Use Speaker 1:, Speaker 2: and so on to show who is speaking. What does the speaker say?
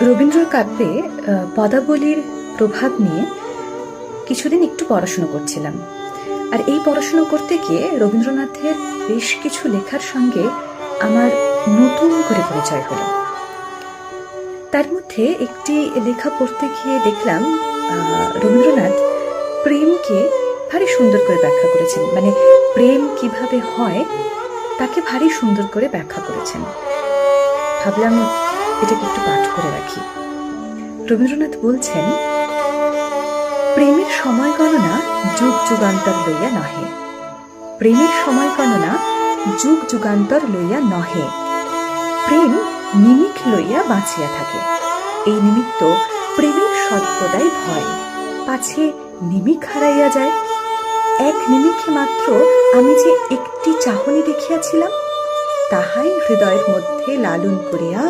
Speaker 1: রবীন্দ্র কাব্যে পদাবলীর প্রভাব নিয়ে কিছুদিন একটু পড়াশুনো করছিলাম। আর এই পড়াশুনো করতে গিয়ে রবীন্দ্রনাথের বেশ কিছু লেখার সঙ্গে আমার নতুন করে পরিচয় হলো। তার মধ্যে একটি লেখা পড়তে গিয়ে দেখলাম রবীন্দ্রনাথ প্রেমকে ভারী সুন্দর করে ব্যাখ্যা করেছেন। মানে প্রেম কিভাবে হয় তাকে ভারী সুন্দর করে ব্যাখ্যা করেছেন। ভাবলাম এটাকে একটু পাঠ করে রাখি। রবীন্দ্রনাথ বলছেন, প্রেমের সময় গণনা যুগ যুগান্তর লইয়া নহে, প্রেমের সময় গণনা যুগ যুগান্তর লইয়া নহে, প্রেম নিমিখ লইয়া বাঁচিয়া থাকে। এই নিমিত্ত প্রেমের সর্বদাই ভয়, পাছে নিমিখ হারাইয়া যায়। এক নিমিখে মাত্র আমি যে একটি চাহনি দেখিয়াছিলাম, তাহাই হৃদয়ের মধ্যে লালন করিয়া